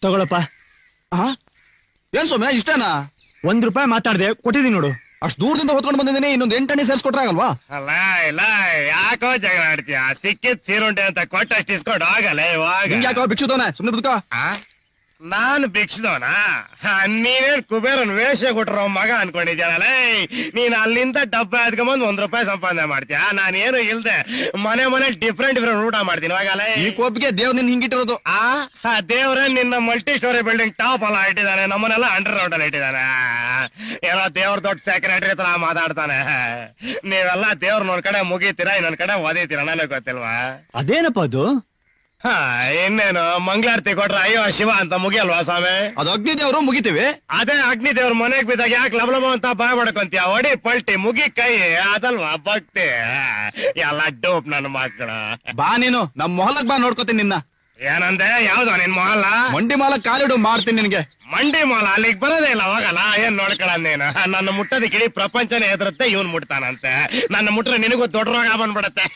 ತಗೊಳಪ್ಪ. ಏನ್ ಸೌಮ್ಯ ಇಷ್ಟನಾ? ₹1 ಮಾತಾಡ್ದೆ, ಕೊಟ್ಟಿದೀನಿ ನೋಡು. ಅಷ್ಟು ದೂರದಿಂದ ಹೊತ್ಕೊಂಡು ಬಂದಿದ್ದೀನಿ, ಇನ್ನೊಂದು 8 ಆಣೆ ಸೇರ್ಸ್ಕೊಟ್ರೆ ಆಗಲ್ವಾ? ಅಲ್ಲ ಇಲ್ಲ, ಯಾಕೋ ಜಗಳ ಆಡ್ತೀಯ? ಸಿಕ್ಕಿದ್ ಸೀರುಂಟೆ ಅಂತ ಕೊಟ್ಟಷ್ಟು ಇಸ್ಕೊಂಡು ಆಗಲ್ಲ ಇವಾಗ. ಯಾಕೋ ಭಿಕ್ಷುದವನ ಸುಮ್ನೆ ಬದುಕ. ನಾನು ಭಿಕ್ಷದವನ? ನೀನೇನ್ ಕುಬೇರನ್ ವೇಷ ಕೊಟ್ರ ಮಗ ಅನ್ಕೊಂಡಿದ್ಯಾನಲ್ಲ. ನೀನ್ ಅಲ್ಲಿಂದ ಡಬ್ಬ ಎತ್ಕೊಂಬಂದ್ ₹1 ಸಂಪಾದನೆ ಮಾಡ್ತೀಯ. ನಾನೇನು ಇಲ್ದೆ ಮನೆ ಡಿಫ್ರೆಂಟ್ ಊಟ ಮಾಡ್ತೀನಿ ಇವಾಗಲ್ಲ. ಈ ಕೋಪಿಗೆ ದೇವ್ ನಿನ್ ಹಿಂಗಿಟ್ಟಿರೋದು. ದೇವ್ರೆ ನಿನ್ನ ಮಲ್ಟಿ ಸ್ಟೋರಿ ಬಿಲ್ಡಿಂಗ್ ಟಾಪ್ ಅಲ್ಲ ಇಟ್ಟಿದ್ದಾನೆ, ನಮ್ಮನೆಲ್ಲ ಅಂಡರ್ ಗ್ರೌಂಡ್ ಅಲ್ಲಿ ಇಟ್ಟಿದ್ದಾನೆ. ಏನೋ ದೇವ್ರ ದೊಡ್ಡ ಸೆಕ್ರೆಟರಿ ತರ ಮಾತಾಡ್ತಾನೆ. ನೀವೆಲ್ಲ ದೇವ್ರ ಒಂದ್ ಕಡೆ ಮುಗಿತೀರಾ, ಇನ್ನೊಂದ್ ಕಡೆ ಓದಿತೀರಾ, ನನಗೆ ಗೊತ್ತಿಲ್ವಾ? ಅದೇನಪ್ಪ ಅದು? ಇನ್ನೇನು ಮಂಗಳಾರತಿ ಕೊಟ್ರ ಅಯ್ಯೋ ಶಿವ ಅಂತ ಮುಗಿಯಲ್ವಾ ಸ್ವಾಮಿ? ಅದು ಅಗ್ನಿ ದೇವ್ರು, ಮುಗಿತೀವಿ. ಅದೇ ಅಗ್ನಿ ದೇವ್ರ ಮನೆಗ್ ಬಿದ್ದಾಗ ಯಾಕೆ ಲಬಲಬ ಅಂತ ಬಾಯ್ ಮಾಡ್ಕೊಂತೀಯ? ಹೊಡಿ ಪಲ್ಟಿ ಮುಗಿ ಕೈ, ಅದಲ್ವಾ ಭಕ್ತಿ? ಎಲ್ಲ ಡೋಪ್ ನನ್ನ ಮಕ್ಕಳು. ಬಾ ನೀನು ನಮ್ ಮೊಹಲಕ್ ಬಾ, ನೋಡ್ಕೋತೀನಿ ನಿನ್ನ. ಏನಂದೆ? ಯಾವ್ದು ನಿನ್ ಮೊಹಲ್ಲ? ಮಂಡಿ ಮಾಲಕ್ ಕಾಲಿಡು, ಮಾಡ್ತೀನಿ ನಿನ್ಗೆ. ಮಂಡಿ ಮೊಹಲ ಅಲ್ಲಿಗೆ ಬರೋದೇ ಇಲ್ಲ, ಹೋಗಲ್ಲ. ಏನ್ ನೋಡ್ಕೊಳ್ಳೇನು? ನನ್ನ ಮುಟ್ಟದಕ್ಕೆ ಇಡೀ ಪ್ರಪಂಚನೇ ಹೆದರುತ್ತೆ, ಇವನ್ ಮುಟ್ತಾನಂತೆ. ನನ್ನ ಮುಟ್ರೆ ನಿನಗೂ ದೊಡ್ಡ ರೋಗ ಬಂದ್ಬಿಡತ್ತೆ.